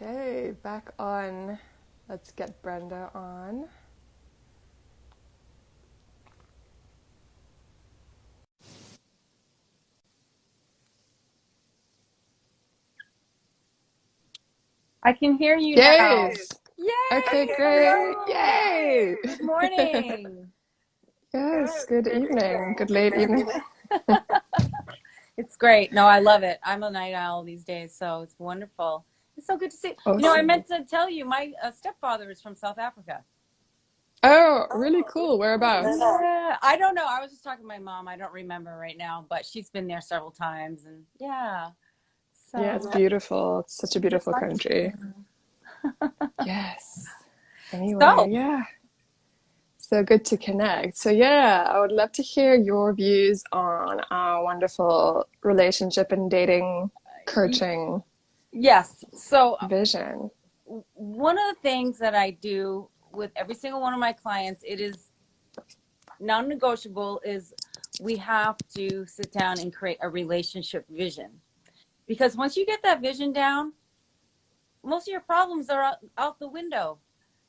Okay, back on. Let's get Brenda on. I can hear you now. Yes. Okay, Yay! great. Hello. Yay. Good morning. Yes, good evening. Good late evening. It's great. No, I love it. I'm a night owl these days, so it's wonderful. It's so good to see. I Awesome. meant to tell you, my stepfather is from South Africa. Oh, really cool. Whereabouts? Yeah, I don't know. I was just talking to my mom. I don't remember right now, but she's been there several times, and yeah. Yeah, it's So, beautiful. It's such a beautiful country. Yes. Anyway, so yeah. So good to connect. So yeah, I would love to hear your views on our wonderful relationship and dating coaching yes. So vision. one of the things that I do with every single one of my clients, it is non-negotiable, is we have to sit down and create a relationship vision. Because once you get that vision down, most of your problems are out the window.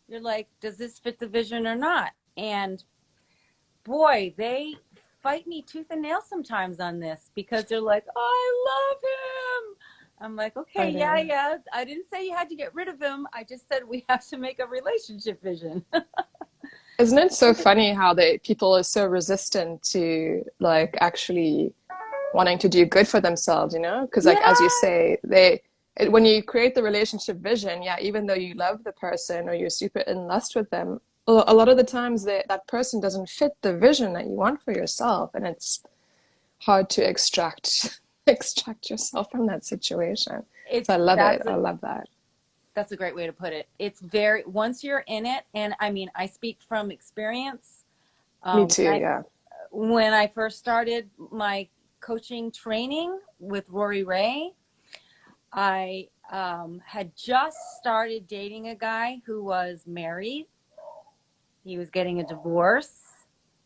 You're like, does this fit the vision or not? And boy, they fight me tooth and nail sometimes on this because they're like, oh, I love him. I'm like, okay, I yeah, know. yeah. I didn't say you had to get rid of him. I just said we have to make a relationship vision. Isn't it so funny how people are so resistant to like actually wanting to do good for themselves, you know? Because like as you Yes, say, when you create the relationship vision, yeah, even though you love the person or you're super in lust with them, a lot of the times that person doesn't fit the vision that you want for yourself, and it's hard to extract yourself from that situation. So it's I love it. that's I a love that. that's a great way to put it. It's very, once you're in it, and I mean, I speak from experience. Me Um, too, when I yeah. when I first started my coaching training with Rory Ray, I had just started dating a guy who was married. He was getting a divorce,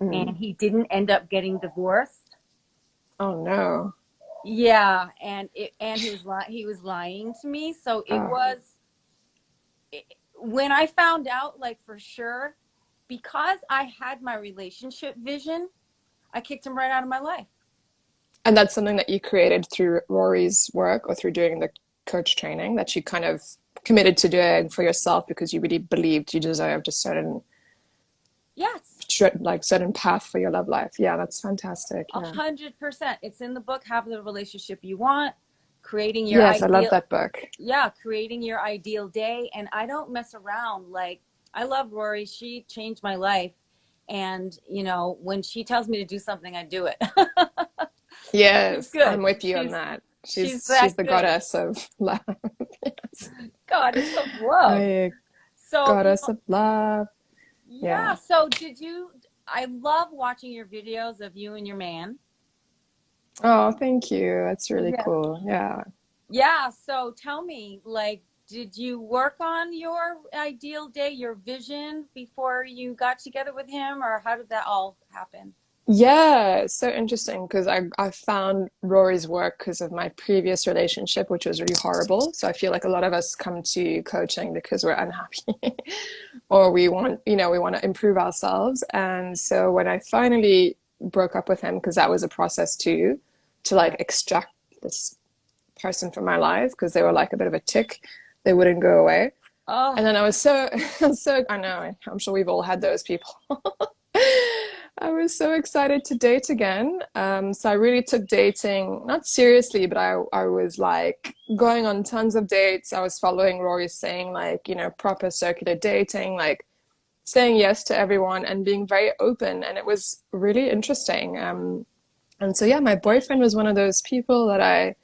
Mm. and he didn't end up getting divorced. Oh no. Yeah, and he was lying to me. So it Oh. was when I found out, like for sure, because I had my relationship vision, I kicked him right out of my life. And that's something that you created through Rory's work or through doing the coach training that you kind of committed to doing for yourself because you really believed you deserved a Yes, certain path for your love life. Yeah, that's fantastic. a Yeah. 100%. It's in the book, Have the Relationship You Want, creating your Yes, I love ideal, that book. yeah, creating your ideal day. And I don't mess around. Like, I love Rory. She changed my life. And, when she tells me to do something, I do it. She's Yes, good. I'm with you on She's that. she's She's that the good. goddess of love. Yes. Goddess of love. I So, goddess of love. yeah. Yeah. So I love watching your videos of you and your man. Oh, thank you. That's really Yeah. cool. Yeah. Yeah. So tell me, like, did you work on your ideal day, your vision before you got together with him, or how did that all happen? Yeah, it's so interesting because I found Rory's work because of my previous relationship, which was really horrible. So I feel like a lot of us come to coaching because we're unhappy or we want to improve ourselves. And so when I finally broke up with him, because that was a process too, to like Right. extract this person from my life because they were like a bit of a tick, they wouldn't go away. Oh, And then I was so I know, I'm sure we've all had those people. I was so excited to date again. So I really took dating not seriously, but I was like going on tons of dates. I was following Rory saying like, proper circular dating, like saying yes to everyone and being very open. And it was really interesting. And so, yeah, my boyfriend was one of those people that I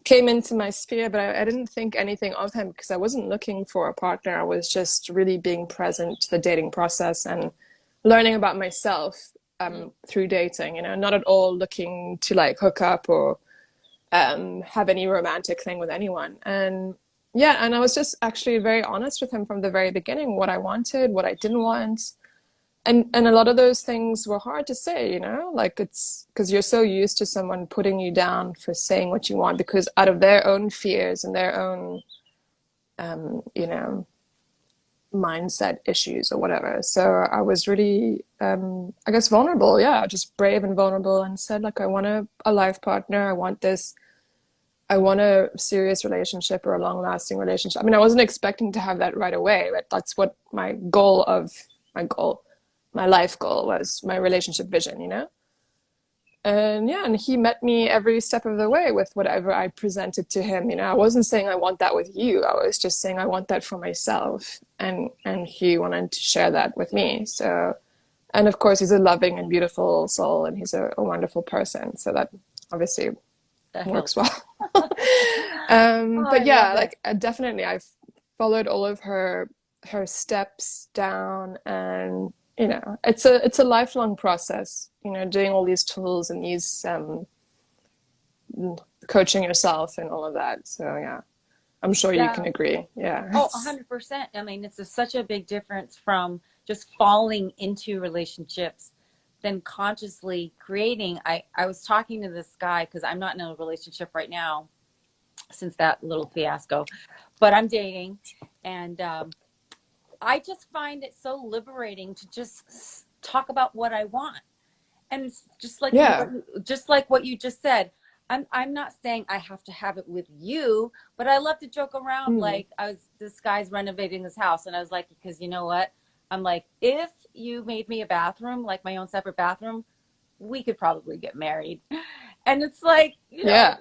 came into my sphere, but I didn't think anything of him because I wasn't looking for a partner. I was just really being present to the dating process and learning about myself through dating, not at all looking to like hook up or have any romantic thing with anyone. And yeah, and I was just actually very honest with him from the very beginning, what I wanted, what I didn't want. And a lot of those things were hard to say, like it's because you're so used to someone putting you down for saying what you want because out of their own fears and their own you know, mindset issues or whatever. So I was really, I guess, vulnerable. Yeah, just brave and vulnerable, and said, like, I want a life partner. I want this. I want a serious relationship or a long-lasting relationship. I mean, I wasn't expecting to have that right away, but that's what my goal, my life goal was, my relationship vision, you know? And yeah, and he met me every step of the way with whatever I presented to him. You know, I wasn't saying I want that with you. I was just saying I want that for myself. And he wanted to share that with me. So, and of course, he's a loving and beautiful soul, and he's a wonderful person. So that obviously That works helps. well. Oh, But I yeah, love it. like definitely, I've followed all of her steps down, and you know, it's a lifelong process. You know, doing all these tools and these coaching yourself and all of that. So yeah, I'm sure you can Yeah. agree. Yeah, Oh, 100%. I mean, it's such a big difference from just falling into relationships than consciously creating. I was talking to this guy because I'm not in a relationship right now since that little fiasco, but I'm dating, and I just find it so liberating to just talk about what I want. And it's yeah, just like what you just said. I'm not saying I have to have it with you, but I love to joke around. mm, Like, this guy's renovating his house, and I was like, because you know what? I'm like, if you made me a bathroom, like my own separate bathroom, we could probably get married. And it's like, yeah,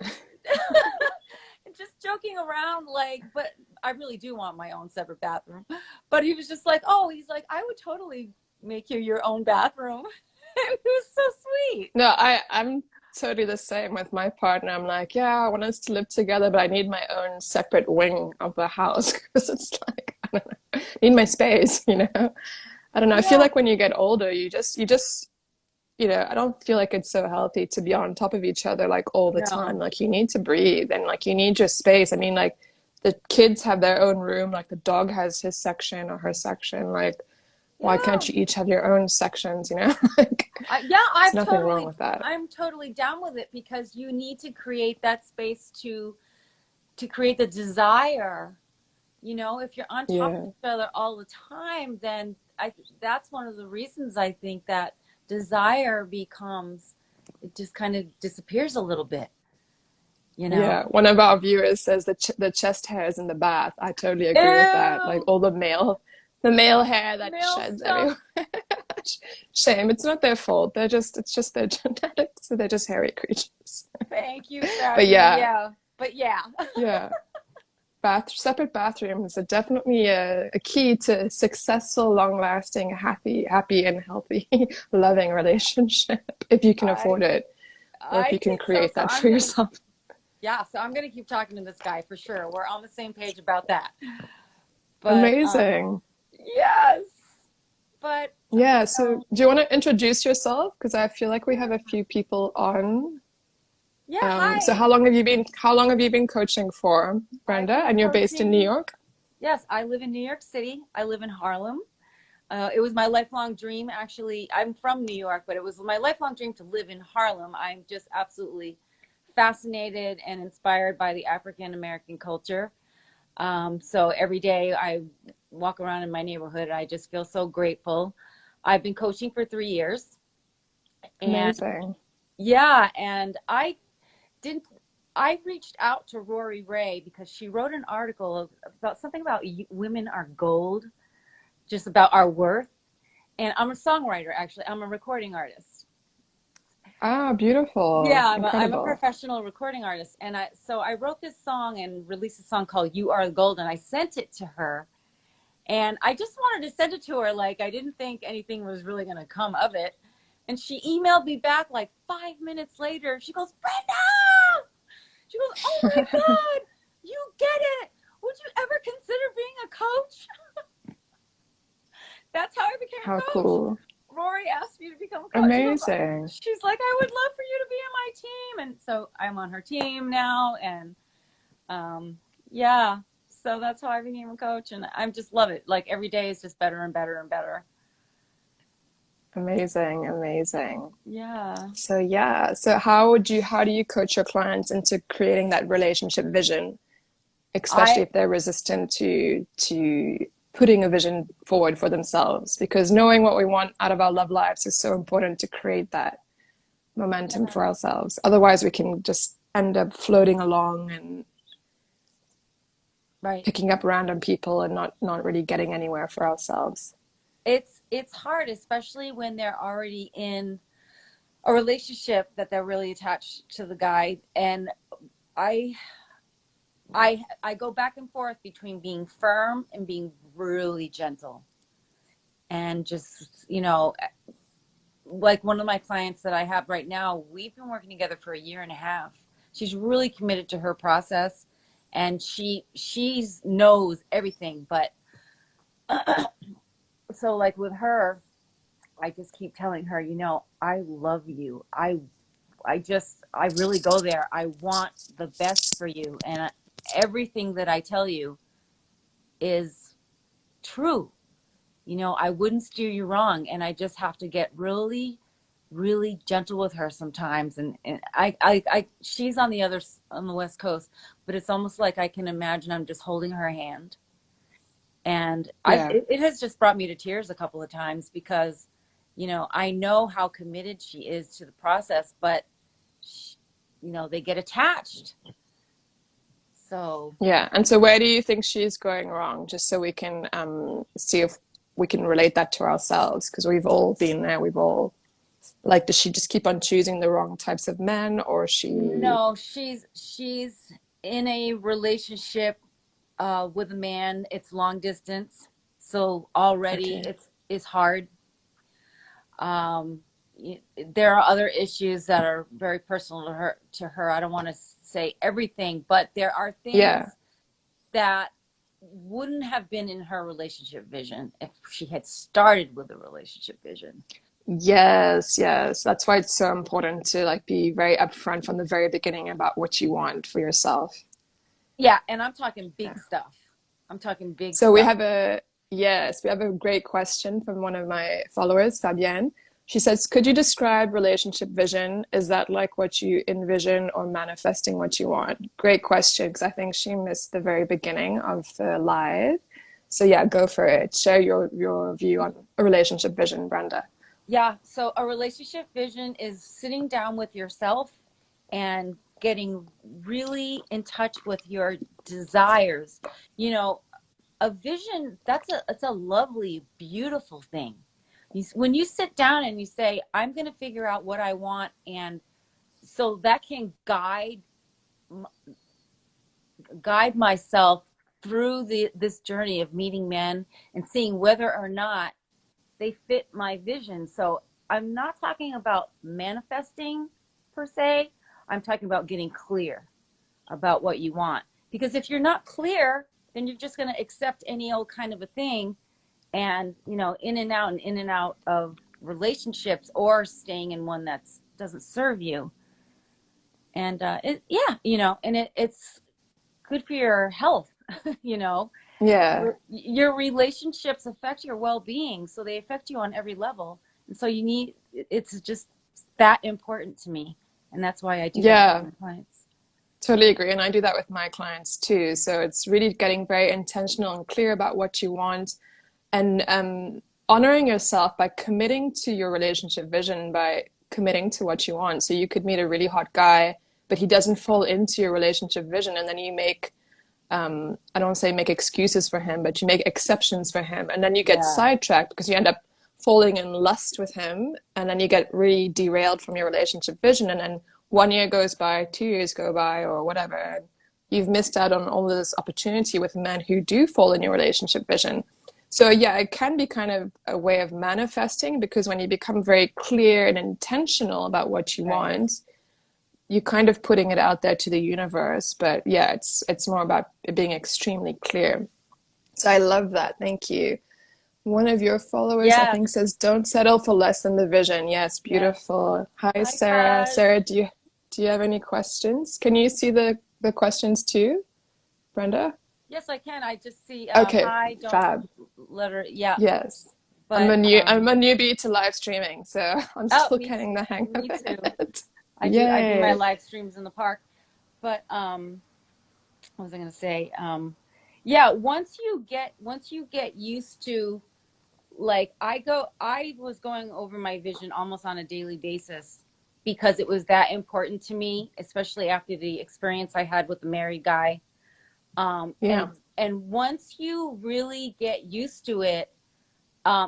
just joking around, like, but I really do want my own separate bathroom. But he was just like, oh, he's like, I would totally make you your own bathroom. It was so sweet. no, I'm totally the same with my partner. I'm like, yeah, I want us to live together, but I need my own separate wing of the house because it's like, I don't know, I need my space, you know? I don't know. I feel Yeah. like when you get older, you know, I don't feel like it's so healthy to be on top of each other like all the time. No. Like you need to breathe and like you need your space. I mean, like the kids have their own room, like the dog has his section or her section. Like, why can't Yeah. you each have your own sections, you know? Like, Yeah, there's nothing wrong with that. I'm totally down with it because you need to create that space to create the desire. If you're on top of Yeah. each other all the time, then that's one of the reasons I think that desire becomes, it just kind of disappears a little bit, you know? Yeah. One of our viewers says the chest hair is in the bath. I totally agree with that. Like Ew, all the male hair that male sheds stuff. everywhere. Shame. It's not their fault. It's just their genetics. So they're just hairy creatures. Thank you, But Savvy. yeah, Yeah. But yeah. yeah. Separate bathrooms are definitely a key to successful, long-lasting, happy and healthy, loving relationship if you can I afford it or if I you can think so. create that for yourself. So I'm gonna keep talking to this guy for sure. We're on the same page about that. But Amazing. yes. But Yeah, you so know, do you want to introduce yourself? Because I feel like we have a few people on. yeah, So hi. how long have you been coaching for, I've Brenda? been And you're based in New coaching. York? Yes, I live in New York City. I live in Harlem. It was my lifelong dream, actually. I'm from New York, but it was my lifelong dream to live in Harlem. I'm just absolutely fascinated and inspired by the African American culture. So every day I walk around in my neighborhood, I just feel so grateful. I've been coaching for 3 years, and Amazing. yeah, and didn't. I reached out to Rory Ray because she wrote an article about something about women are gold, just about our worth. And I'm a songwriter, actually. I'm a recording artist. Ah, beautiful. Yeah, I'm a Incredible. professional recording artist. And I wrote this song and released a song called You Are the Gold, and I sent it to her. And I just wanted to send it to her. Like, I didn't think anything was really going to come of it. And she emailed me back like 5 minutes later. She goes, Brenda! She goes, oh my God, you get it. Would you ever consider being a coach? That's how I became a How coach. cool. Rory asked me to become a coach. Amazing. She's like, I would love for you to be on my team. And so I'm on her team now. And yeah, so that's how I became a coach. And I just love it. Like every day is just better and better and better. Amazing. Amazing. Yeah. So yeah. So how do you coach your clients into creating that relationship vision especially I if they're resistant to putting a vision forward for themselves. Because knowing what we want out of our love lives is so important to create that momentum yeah, for ourselves. Otherwise, we can just end up floating along and right. picking up random people and not really getting anywhere for ourselves. It's hard, especially when they're already in a relationship that they're really attached to the guy. And I I go back and forth between being firm and being really gentle. And just, like one of my clients that I have right now, we've been working together for a year and a half. She's really committed to her process, and she's knows everything. But so like with her, I just keep telling her, I love you. I really go there. I want the best for you, and everything that I tell you is true. I wouldn't steer you wrong, and I just have to get really, really gentle with her sometimes. And she's on the West Coast, but it's almost like I can imagine I'm just holding her hand, and Yeah. it has just brought me to tears a couple of times because, I know how committed she is to the process, but she, they get attached. So Yeah. And so where do you think she's going wrong? Just so we can see if we can relate that to ourselves, because we've all been there. We've all like, does she just keep on choosing the wrong types of men, or she? no, she's in a relationship with a man. It's long distance, so already Okay. it's hard. Um, there are other issues that are very personal to her. I don't want to say everything, but there are Yeah. things that wouldn't have been in her relationship vision if she had started with a relationship vision. Yes, yes. That's why it's so important to like be very upfront from the very beginning about what you want for yourself. Yeah, and I'm talking Yeah. big stuff. I'm talking big So we stuff. have a yes, we have a great question from one of my followers, Fabienne. She says, "Could you describe relationship vision? Is that like what you envision or manifesting what you want?" Great question, because I think she missed the very beginning of the live. So yeah, go for it. Share your view on a relationship vision, Brenda. Yeah. So a relationship vision is sitting down with yourself and getting really in touch with your desires. You know, a vision, it's a lovely, beautiful thing. When you sit down and you say, I'm going to figure out what I want, and so that can guide myself through this journey of meeting men and seeing whether or not they fit my vision. So I'm not talking about manifesting per se. I'm talking about getting clear about what you want. Because if you're not clear, then you're just going to accept any old kind of a thing, and in and out of relationships, or staying in one that doesn't serve you. And it's good for your health. you know Yeah. your relationships affect your well-being, so they affect you on every level. And so it's just that important to me, and that's why I do that with Yeah. my clients. Totally agree. And I do that with my clients too. So it's really getting very intentional and clear about what you want, and honoring yourself by committing to your relationship vision, by committing to what you want. So you could meet a really hot guy, but he doesn't fall into your relationship vision. And then you make, I don't say make excuses for him, but you make exceptions for him. And then you get Yeah, sidetracked because you end up falling in lust with him. And then you get really derailed from your relationship vision. And then 1 year goes by, 2 years go by, or whatever. And you've missed out on all this opportunity with men who do fall in your relationship vision. So yeah, it can be kind of a way of manifesting, because when you become very clear and intentional about what you right. want, you're kind of putting it out there to the universe. But yeah, it's more about being extremely clear. So I love that. Thank you. One of your followers, I think, Yes, says, "Don't settle for less than the vision." Yes, yes. beautiful. Hi, Hi, Sarah. Taj. Sarah, do you have any questions? Can you see the questions too, Brenda? Yes, I can. I just see Okay, hi, don't fab. let her. Yeah, Yes. I'm but I'm a newbie to live streaming, so I'm oh, still getting the hang of me too. it. I do my Yay. live streams in the park, but what was I going to say? Yeah, once you get used to, like, I was going over my vision almost on a daily basis because it was that important to me, especially after the experience I had with the married guy. Um, Yeah. and and once you really get used to it,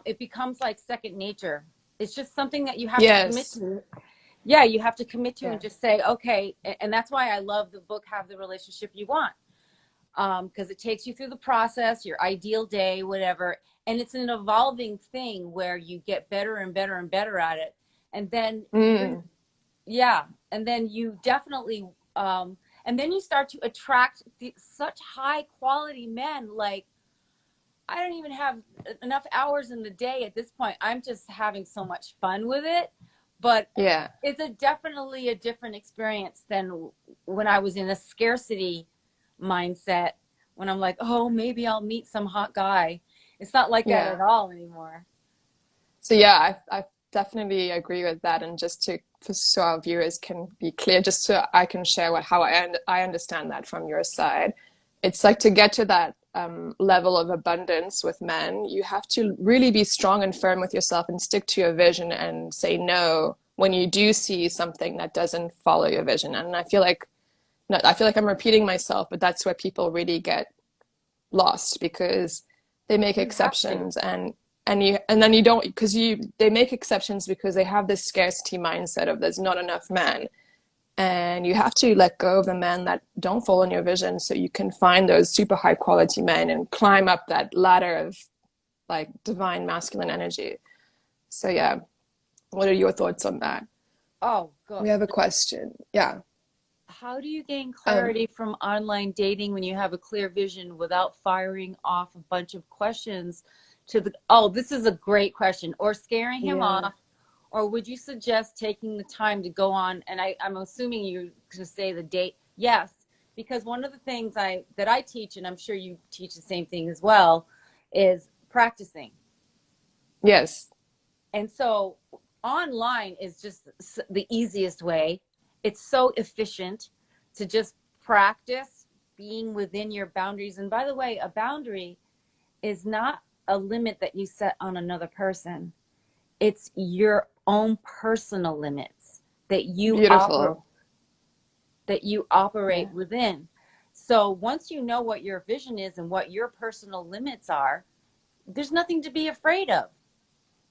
it becomes like second nature. It's just something that you have to commit Yes. to. Yeah, you have to commit to Yeah. and just say, okay. And that's why I love the book, Have the Relationship You Want, because it takes you through the process, your ideal day, whatever. And it's an evolving thing where you get better and better and better at it. And then you're, Mm. yeah. And then you definitely, and then you start to attract such high quality men. Like, I don't even have enough hours in the day at this point. I'm just having so much fun with it. But Yeah. it's definitely a different experience than when I was in a scarcity mindset, when I'm like, oh, maybe I'll meet some hot guy. It's not like that Yeah. at all anymore. So yeah, I definitely agree with that. And just to so our viewers can be clear, just so I can share how I understand that from your side. It's like to get to that level of abundance with men, you have to really be strong and firm with yourself and stick to your vision and say no when you do see something that doesn't follow your vision. And I feel like no, I feel like I'm repeating myself, but that's where people really get lost because they make You have to. exceptions and then you don't because you they make exceptions because they have this scarcity mindset of there's not enough men, and you have to let go of the men that don't fall in your vision so you can find those super high quality men and climb up that ladder of like divine masculine energy. So yeah, what are your thoughts on that? Oh, God. We have a question. Yeah. How do you gain um clarity from online dating when you have a clear vision without firing off a bunch of questions to the, oh, this is a great question, or scaring him yeah. off? Or would you suggest taking the time to go on? And I'm assuming you're going to say the date. Yes, because one of the things I teach, and I'm sure you teach the same thing as well, is practicing. Yes. And so online is just the easiest way. It's so efficient to just practice being within your boundaries. And by the way, a boundary is not a limit that you set on another person. It's your own personal limits that Beautiful. you Yeah. operate within. So once you know what your vision is and what your personal limits are, there's nothing to be afraid of.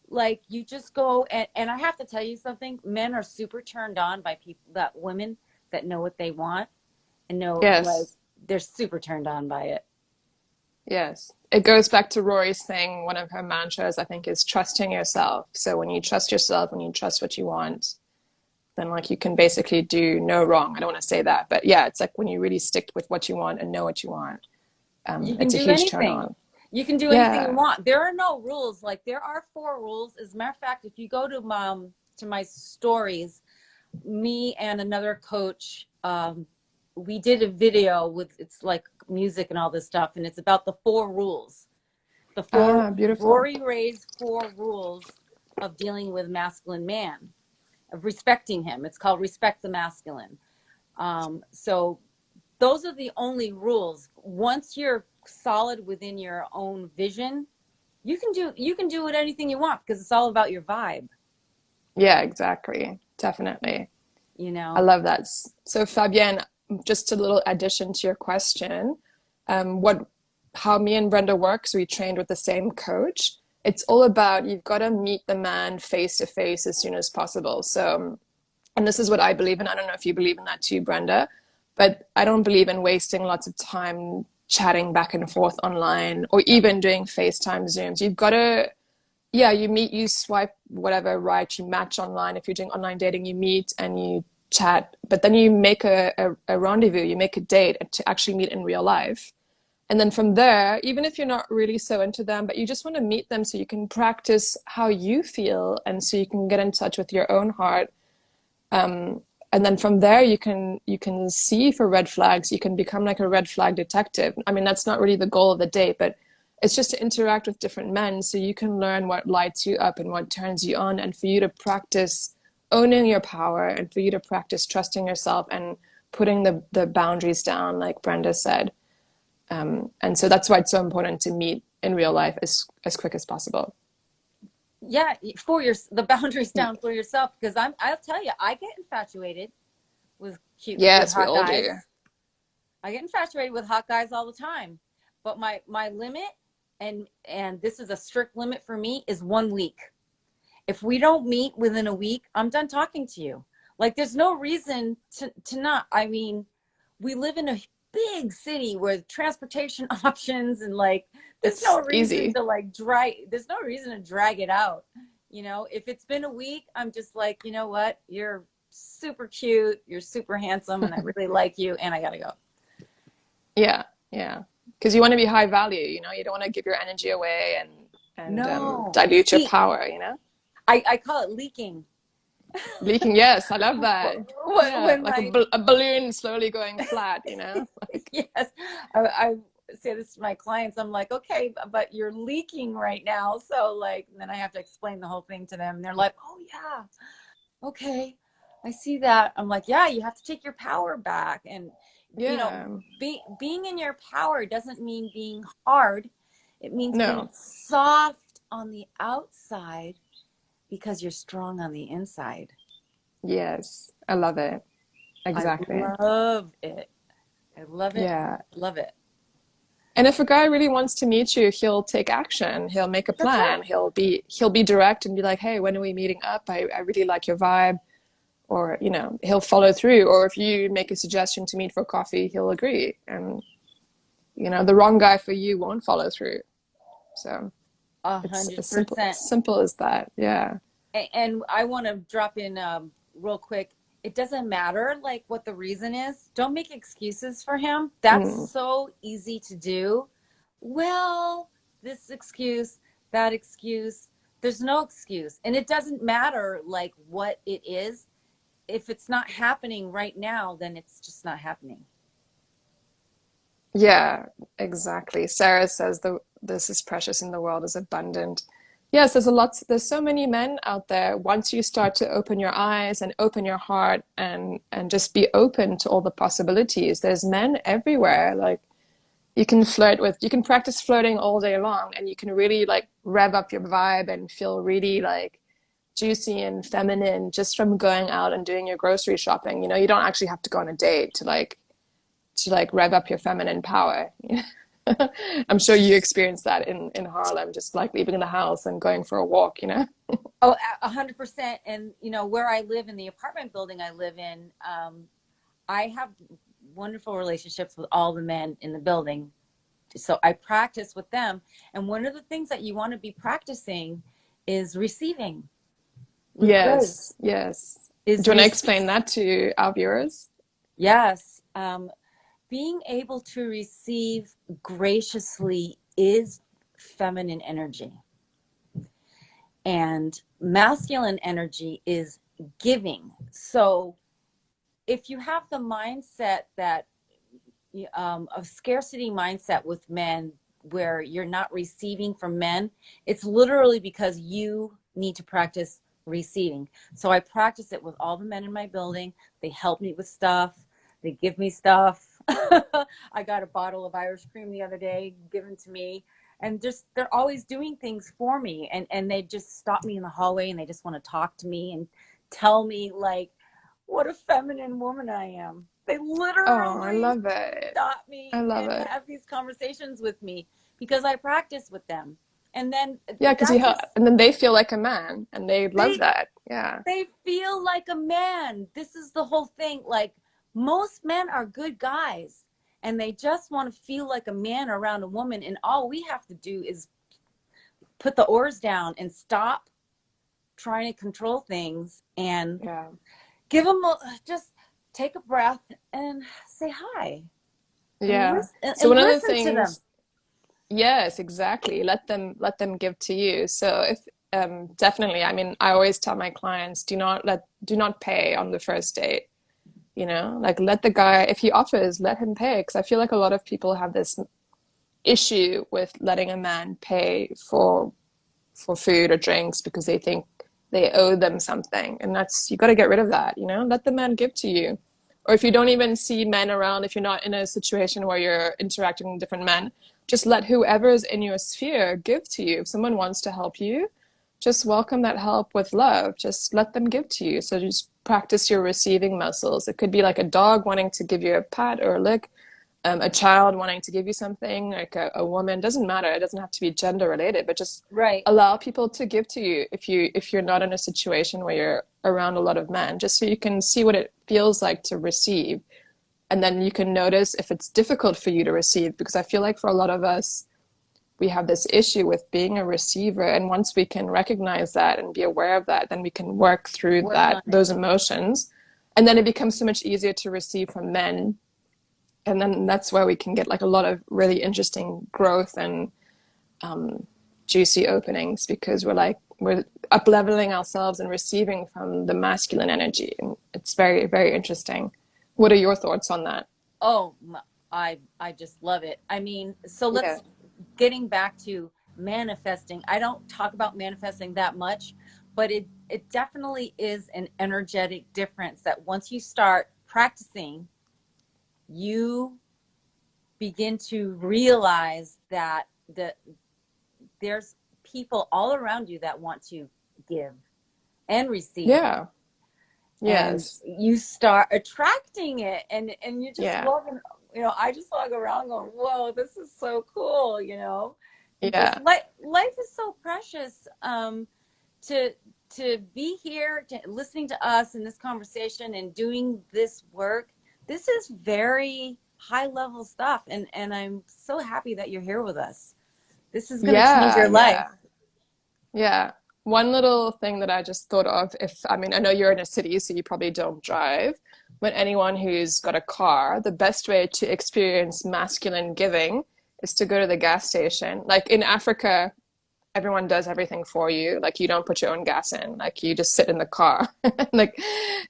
Like, you just go, and I have to tell you something, men are super turned on by people, that women that know what they want and know, like, Yes. they're super turned on by it. Yes. It goes back to Rory's thing. One of her mantras, I think, is trusting yourself. So when you trust yourself, when you trust what you want, then like you can basically do no wrong. I don't want to say that, but yeah, it's like when you really stick with what you want and know what you want, You can it's a do huge turn anything. on. You can do anything you Yeah. want. There are no rules. Like, there are four rules. As a matter of fact, if you go to my stories, me and another coach, we did a video with, it's like music and all this stuff, and it's about the four rules. The four Ah, beautiful. Rory Ray's four rules of dealing with masculine man, of respecting him. It's called Respect the Masculine. So those are the only rules. Once you're solid within your own vision, you can do it anything you want, because it's all about your vibe, Yeah, exactly. Definitely. you I know. love that. So Fabienne, just a little addition to your question. What how me and Brenda works, we trained with the same coach. It's all about you've got to meet the man face to face as soon as possible. So, and this is what I believe in. I don't know if you believe in that too, Brenda, but I don't believe in wasting lots of time chatting back and forth online or even doing FaceTime Zooms. You've got to, yeah, you meet, you swipe whatever right, you match online. If you're doing online dating, you meet and you chat, but then you make a rendezvous, you make a date to actually meet in real life. And then from there, even if you're not really so into them, but you just want to meet them so you can practice how you feel and so you can get in touch with your own heart. And then from there, you can see for red flags. You can become like a red flag detective. I mean, that's not really the goal of the date, but it's just to interact with different men so you can learn what lights you up and what turns you on, and for you to practice owning your power and for you to practice trusting yourself and putting the boundaries down, like Brenda said. And so that's why it's so important to meet in real life as quick as possible. Yeah, for the boundaries down for yourself, because I'll tell you, I get infatuated with Yes, we hot all do. guys. I get infatuated with hot guys all the time. But my limit, and this is a strict limit for me, is 1 week. If we don't meet within a week, I'm done talking to you. Like, there's no reason to not. I mean, we live in a big city with transportation options, and like, there's no It's reason easy. to there's no reason to drag it out. You know, if it's been a week, I'm just like, you know what? You're super cute, you're super handsome, and I really like you, and I gotta go. Yeah, yeah. Because you want to be high value, you know, you don't want to give your energy away and No. dilute your See, power, you know? I call it leaking. Leaking, yes, I love that. Yeah, When like my a balloon slowly going flat, you know? Like, yes, I say this to my clients. I'm like, okay, but you're leaking right now. So like, then I have to explain the whole thing to them. And they're like, oh yeah, okay, I see that. I'm like, yeah, you have to take your power back. And, you know, yeah, being in your power doesn't mean being hard. It means being no, soft on the outside because you're strong on the inside. yes, I love it. I Exactly. love it. I love it. Yeah. Love it. And if a guy really wants to meet you, he'll take action. He'll make a That's right. plan. He'll be direct and be like, "Hey, when are we meeting up? I really like your vibe." Or, you know, he'll follow through. Or if you make a suggestion to meet for coffee, he'll agree. And, you know, the wrong guy for you won't follow through. So A it's hundred as percent. simple as that. Yeah. And I want to drop in real quick. It doesn't matter like what the reason is. Don't make excuses for him. That's Mm. so easy to do. Well, this excuse, that excuse. There's no excuse. And it doesn't matter like what it is. If it's not happening right now, then it's just not happening. Yeah, exactly. Sarah says this is precious and the world is abundant. Yes, there's so many men out there. Once you start to open your eyes and open your heart and just be open to all the possibilities, there's men everywhere. Like you can practice flirting all day long and you can really like rev up your vibe and feel really like juicy and feminine just from going out and doing your grocery shopping. You know, you don't actually have to go on a date to like rev up your feminine power. I'm sure you experienced that in Harlem, just like leaving the house and going for a walk, you know? Oh, 100%. And you know where I live, in the apartment building I live in, I have wonderful relationships with all the men in the building. So I practice with them. And one of the things that you want to be practicing is receiving with Yes, grace. yes. Is Do you want to re- explain that to our viewers? yes. Being able to receive graciously is feminine energy. And masculine energy is giving. So if you have the mindset that a scarcity mindset with men, where you're not receiving from men, it's literally because you need to practice receiving. So I practice it with all the men in my building. They help me with stuff. They give me stuff. I got a bottle of Irish cream the other day given to me, and just they're always doing things for me, and they just stop me in the hallway and they just want to talk to me and tell me like what a feminine woman I am. They Oh, I literally love it. stop I me love and it. have these conversations with me because I practice with them. And then Yeah, because that just and then they feel like a man and they love they that. Yeah. they feel like a man. This is the whole thing. Like, most men are good guys and they just want to feel like a man around a woman, and all we have to do is put the oars down and stop trying to control things and Yeah. give them just take a breath and say hi and Yeah. listen So and one of the listen to them. things, yes, exactly. Let them give to you. So if definitely, I mean, I always tell my clients, do not pay on the first date. You know, like let the guy, if he offers, let him pay. Because I feel like a lot of people have this issue with letting a man pay for food or drinks because they think they owe them something, and that's you got to get rid of that. You know, let the man give to you, Or if you don't even see men around, if you're not in a situation where you're interacting with different men, just let whoever is in your sphere give to you. If someone wants to help you, just welcome that help with love. Just let them give to you. So just practice your receiving muscles. It could be like a dog wanting to give you a pat or a lick, a child wanting to give you something, like a woman. Doesn't matter. It doesn't have to be gender related, but just Right. allow people to give to you if you're not in a situation where you're around a lot of men, just so you can see what it feels like to receive. And then you can notice if it's difficult for you to receive, because I feel like for a lot of us, we have this issue with being a receiver. And once we can recognize that and be aware of that, then we can work through Work that, on it. those emotions. And then it becomes so much easier to receive from men. And then that's where we can get like a lot of really interesting growth and juicy openings, because we're up leveling ourselves and receiving from the masculine energy. And it's very, very interesting. What are your thoughts on that? Oh, I just love it. I mean, so Yeah. let's getting back to manifesting. I don't talk about manifesting that much, but it definitely is an energetic difference that once you start practicing, you begin to realize that there's people all around you that want to give and receive, Yeah. and Yes. you start attracting it, and you just Yeah. walking, I just walk around going, whoa, this is so cool, and just Yeah. life is so precious, to be here, listening to us in this conversation and doing this work. This is very high level stuff, and I'm so happy that you're here with us. This is going to change Yeah. your life. Yeah. Yeah. One little thing that I just thought of, if, I mean, I know you're in a city, so you probably don't drive, but anyone who's got a car, the best way to experience masculine giving is to go to the gas station. Like in Africa, everyone does everything for you. Like you don't put your own gas in, like you just sit in the car. Like,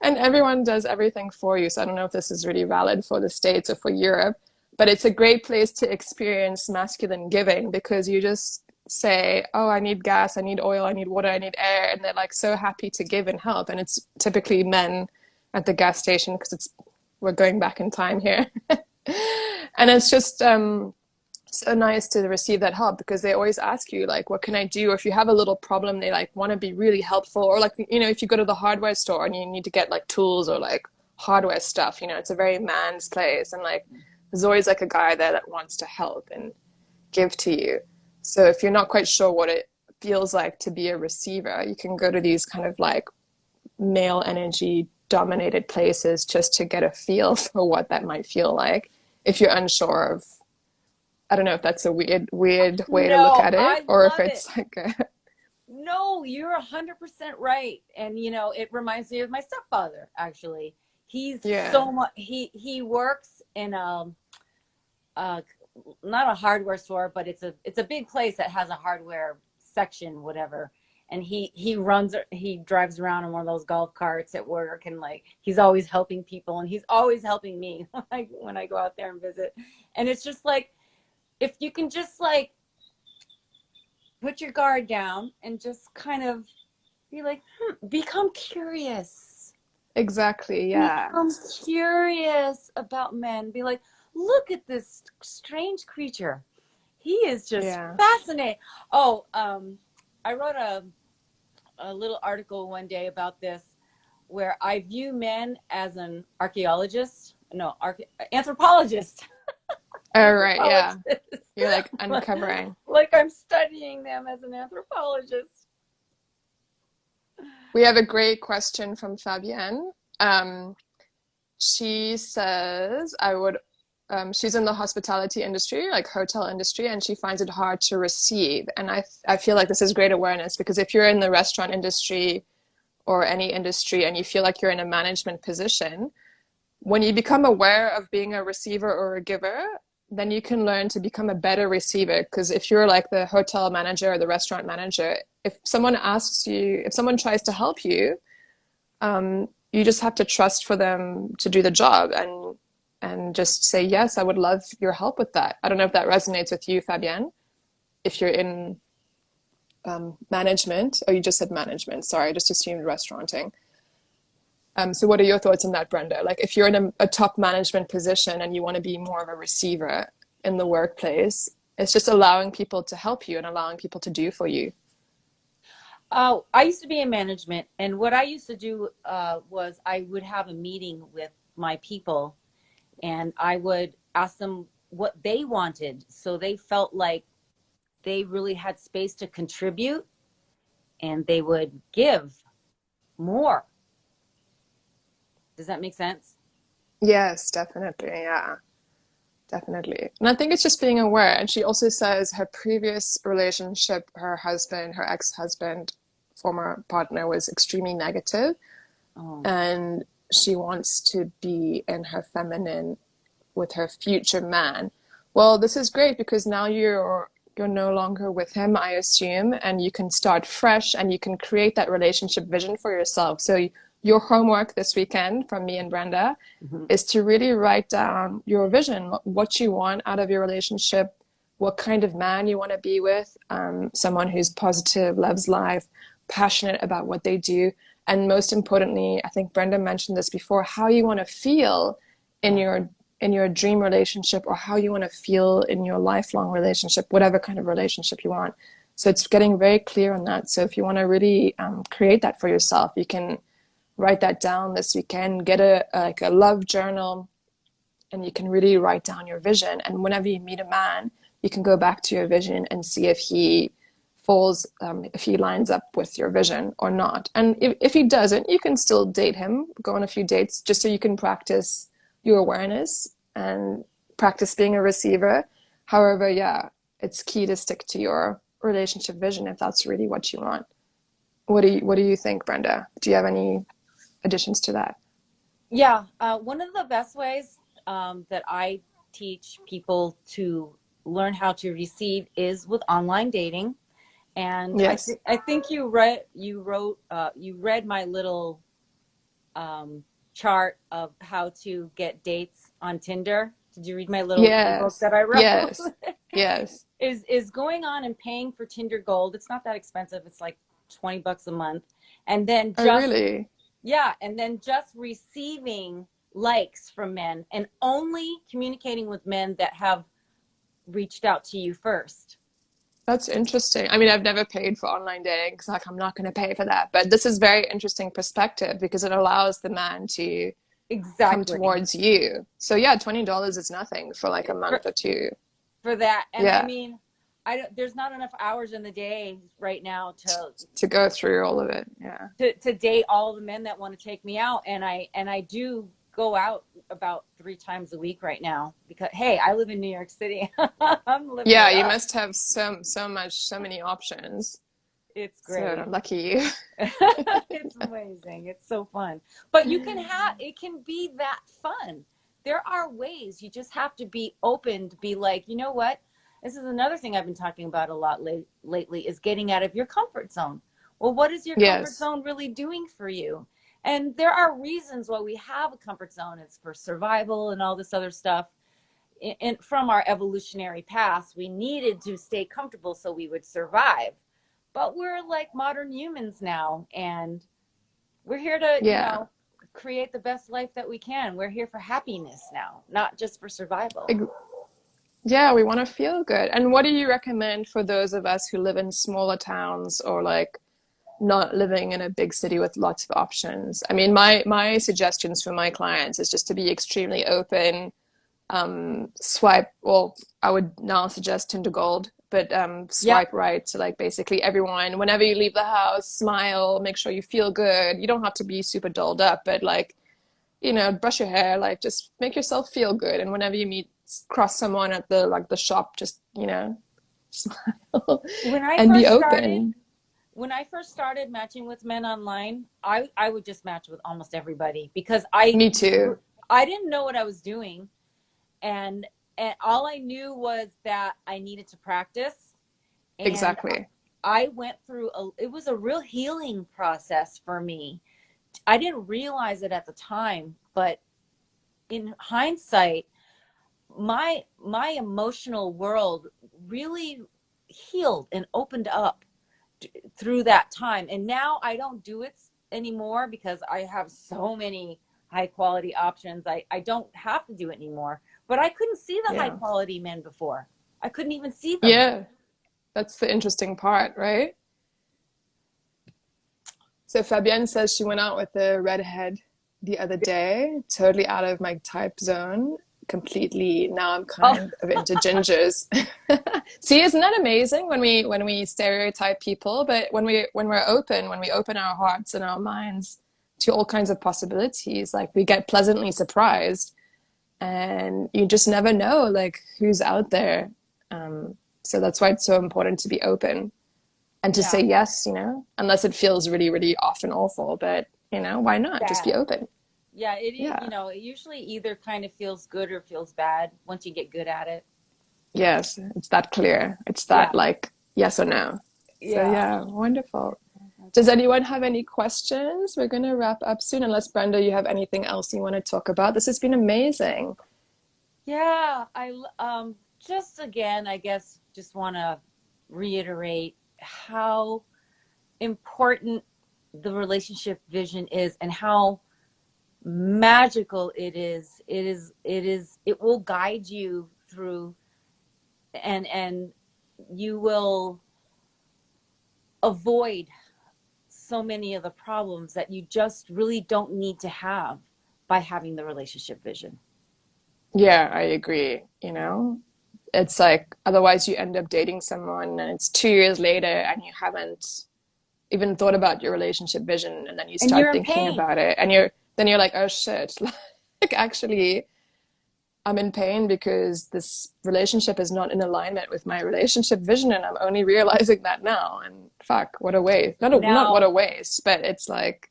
and everyone does everything for you. So I don't know if this is really valid for the States or for Europe, but it's a great place to experience masculine giving, because you just say, oh, I need gas, I need oil, I need water, I need air. And they're like so happy to give and help. And it's typically men at the gas station, because we're going back in time here. And it's just, so nice to receive that help, because they always ask you like, what can I do? Or if you have a little problem, they like want to be really helpful. Or like, if you go to the hardware store and you need to get like tools or like hardware stuff, it's a very man's place, and like there's always like a guy there that wants to help and give to you. So if you're not quite sure what it feels like to be a receiver, you can go to these kind of like male energy dominated places just to get a feel for what that might feel like, if you're unsure of. I don't know if that's a weird way to look No, at it, I or if love it. it's like No, you're 100% right. And it reminds me of my stepfather, actually. He's yeah, so much he works in a not a hardware store, but it's a big place that has a hardware section, whatever. And he drives around in one of those golf carts at work, and like he's always helping people, and he's always helping me when I go out there and visit. And it's just like, if you can just like put your guard down and just kind of be like, become curious. exactly, yeah, Become curious about men. Be like, look at this strange creature. He is just yeah. fascinating. Oh, I wrote a little article one day about this, where I view men as an archaeologist, no, anthropologist. All right, yeah. Anthropologist. You're like uncovering. Like I'm studying them as an anthropologist. We have a great question from Fabienne. Um, she says, she's in the hospitality industry, like hotel industry, and she finds it hard to receive. And I feel like this is great awareness, because if you're in the restaurant industry or any industry and you feel like you're in a management position, when you become aware of being a receiver or a giver, then you can learn to become a better receiver. Because if you're like the hotel manager or the restaurant manager, if someone tries to help you, you just have to trust for them to do the job, and just say, yes, I would love your help with that. I don't know if that resonates with you, Fabienne, if you're in management. Oh, you just said management. Sorry, I just assumed restauranting. So what are your thoughts on that, Brenda? Like if you're in a top management position and you want to be more of a receiver in the workplace, it's just allowing people to help you and allowing people to do for you. Oh, I used to be in management, and what I used to do was I would have a meeting with my people, and I would ask them what they wanted, so they felt like they really had space to contribute, and they would give more. Does that make sense? Yes, definitely. Yeah, definitely. And I think it's just being aware. And she also says her previous relationship, her husband, her ex-husband, former partner was extremely negative, Oh, and she wants to be in her feminine with her future man. Well, this is great because now you're no longer with him, I assume, and you can start fresh and you can create that relationship vision for yourself. So your homework this weekend from me and Brenda mhm. is to really write down your vision, what you want out of your relationship, what kind of man you want to be with, someone who's positive, loves life, passionate about what they do, and most importantly, I think Brenda mentioned this before, how you want to feel in Yeah. your dream relationship or how you want to feel in your lifelong relationship, whatever kind of relationship you want. So it's getting very clear on that. So if you want to really create that for yourself, you can write that down this weekend. Get a love journal, and you can really write down your vision. And whenever you meet a man, you can go back to your vision and see if he falls, if he lines up with your vision or not. And if he doesn't, you can still date him, go on a few dates, just so you can practice your awareness and practice being a receiver. However, yeah, it's key to stick to your relationship vision if that's really what you want. What do you think, Brenda? Do you have any additions to that? Yeah, one of the best ways that I teach people to learn how to receive is with online dating. And Yes. I think you read my little chart of how to get dates on Tinder. Did you read my little ebook Yes. that I wrote? Yes. Yes. Is going on and paying for Tinder Gold. It's not that expensive. It's like $20 a month, and then Oh, just really? yeah, and then just receiving likes from men and only communicating with men that have reached out to you first. That's interesting. I mean, I've never paid for online dating because like I'm not going to pay for that. But this is very interesting perspective because it allows the man to come Exactly. towards you. So yeah, $20 is nothing for like a For, month or two. for that. And I Yeah, mean, I don't, there's not enough hours in the day right now to go through all of it. Yeah. to date all the men that want to take me out, and I do go out about 3 times a week right now because hey, I live in New York City. I'm living Yeah, it you up. must have so many options. It's So great. lucky you. It's amazing. It's so fun. But you can have it can be that fun. There are ways. You just have to be open to be like, you know what? This is another thing I've been talking about a lot lately is getting out of your comfort zone. Well, what is your comfort Yes. zone really doing for you? And there are reasons why we have a comfort zone. It's for survival and all this other stuff. And from our evolutionary past, we needed to stay comfortable so we would survive. But we're like modern humans now, and we're here to, Yeah. create the best life that we can. We're here for happiness now, not just for survival. Ex- Yeah, we want to feel good. And what do you recommend for those of us who live in smaller towns or like not living in a big city with lots of options? I mean, my suggestions for my clients is just to be extremely open, swipe, well, I would now suggest Tinder Gold, but Yep. swipe right to like basically everyone. Whenever you leave the house, smile, make sure you feel good. You don't have to be super dolled up, but like, brush your hair, like just make yourself feel good. And whenever you cross someone at the shop, just, smile When I and be first started, open. when I first started matching with men online, I would just match with almost everybody because Me too. I didn't know what I was doing, and and all I knew was that I needed to practice, and Exactly. I went through it was a real healing process for me. I didn't realize it at the time, but in hindsight, my emotional world really healed and opened up through that time. And now I don't do it anymore because I have so many high quality options. I don't have to do it anymore. But I couldn't see the high Yeah. quality men before. I couldn't even see them. Yeah. That's the interesting part, right? So Fabienne says she went out with a redhead the other day, totally out of my type zone, completely. Now I'm Oh, kind of into gingers. See, isn't that amazing when we stereotype people, but when we're open, when we open our hearts and our minds to all kinds of possibilities, like we get pleasantly surprised, and you just never know like who's out there. So that's why it's so important to be open and to say yeah. yes, you know, unless it feels really, really off and awful. But, you know, why not? Just be Bad. open. Yeah, Yeah. you know, it usually either kind of feels good or feels bad once you get good at it. Yes. It's that clear. It's that Yeah. like yes or no. So, Yeah. yeah, wonderful. Does anyone have any questions? We're going to wrap up soon, unless Brenda, you have anything else you want to talk about. This has been amazing. Yeah, just again, I guess just want to reiterate how important the relationship vision is and how magical it is. It will guide you through and you will avoid so many of the problems that you just really don't need to have by having the relationship vision. Yeah, I agree. You know, it's like otherwise you end up dating someone and it's 2 years later and you haven't even thought about your relationship vision, and then you And start you're in thinking pain. about it and you're like, oh shit, like actually I'm in pain because this relationship is not in alignment with my relationship vision, and I'm only realizing that now. And fuck, what a waste. Not what Now, a waste, but it's like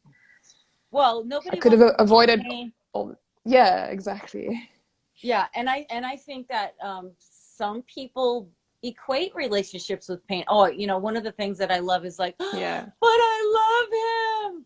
well, I nobody could have wants to be in avoided pain. all. Yeah, exactly. Yeah, and I think that some people equate relationships with pain. Oh, you know, one of the things that I love is like, but Yeah. I love him.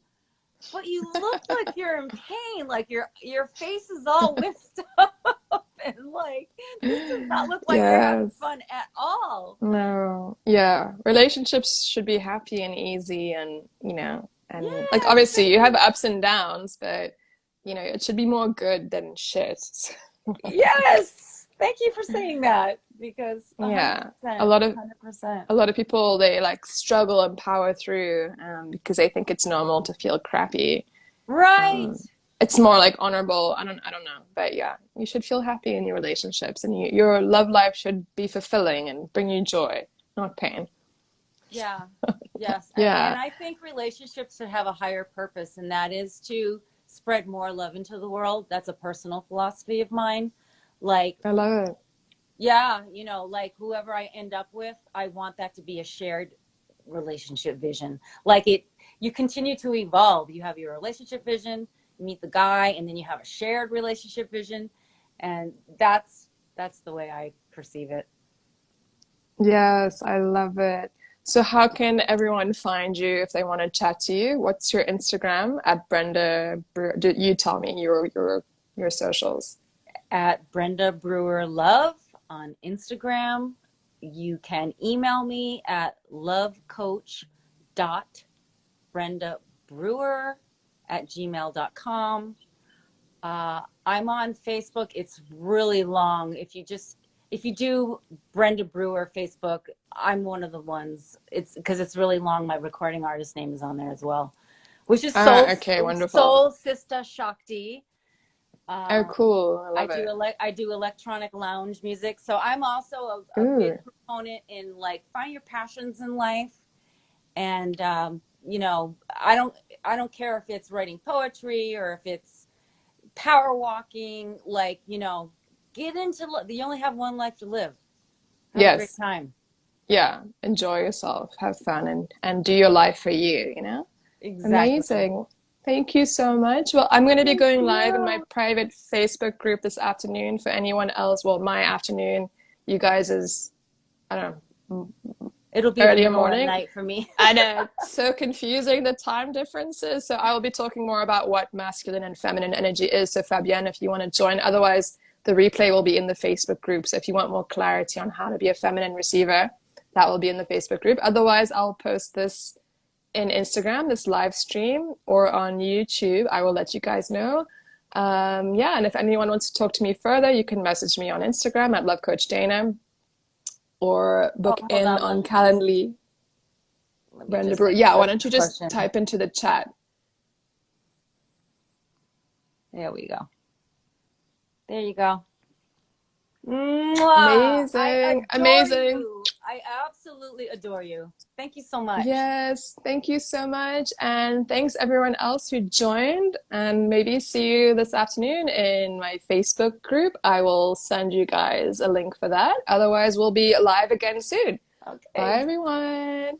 But you look like you're in pain, like your face is all whisked up, and like this does not look like you're having Yes. fun at all. No. Yeah. Relationships should be happy and easy, and, you know, and like Yeah, it obviously should you have be. ups and downs, but you know, it should be more good than shit. Yes. Thank you for saying that because Yeah. 100%, 100%. A lot of people, they like struggle and power through, because they think it's normal to feel crappy. Right. Um, it's more like honorable. I don't know, but yeah, you should feel happy in your relationships, and your love life should be fulfilling and bring you joy, not pain. Yeah. Yes. And Yeah, I think relationships should have a higher purpose, and that is to spread more love into the world. That's a personal philosophy of mine. Like, I love it. yeah, you know, like whoever I end up with, I want that to be a shared relationship vision. Like you continue to evolve. You have your relationship vision, you meet the guy, and then you have a shared relationship vision. And that's the way I perceive it. Yes, I love it. So how can everyone find you if they want to chat to you? What's your Instagram at Brenda? You tell me your socials. At Brenda Brewer Love on Instagram. You can email me at lovecoach.brendabrewer@gmail.com. I'm on Facebook. It's really long. If you do Brenda Brewer Facebook, I'm one of the ones. It's because it's really long. My recording artist name is on there as well, which is Ah, okay, wonderful. Soul Sista Shakti. Oh, Uh, cool. I love it. I do electronic lounge music. So I'm also a big Ooh, proponent in like find your passions in life. And you know, I don't care if it's writing poetry or if it's power walking. Like, you know, get into you only have one life to live. Have a great yes. time. Yeah. Enjoy yourself, have fun, and do your life for you, you know? Exactly. Amazing. Thank you so much. Well, I'm going to be Thank going live in my you. private Facebook group this afternoon for anyone else. Well, my afternoon, you guys is, I don't know, It'll be the earlier middle of the morning. night for me. I know it's so confusing, the time differences. So I will be talking more about what masculine and feminine energy is. So Fabienne, if you want to join, otherwise the replay will be in the Facebook group. So if you want more clarity on how to be a feminine receiver, that will be in the Facebook group. Otherwise, I'll post this in Instagram, this live stream, or on YouTube. I will let you guys know. Yeah, and if anyone wants to talk to me further, you can message me on Instagram at Love Coach Dana or Oh, book hold in on. on Calendly. Let me Brenda just Brewer. answer Yeah, why don't you this just question. type into the chat? There we go. There you go. Mwah! I Amazing, adore amazing. you. I absolutely adore you. Thank you so much. Yes, thank you so much. And thanks everyone else who joined. And maybe see you this afternoon in my Facebook group. I will send you guys a link for that. Otherwise, we'll be live again soon. Bye, Okay. everyone.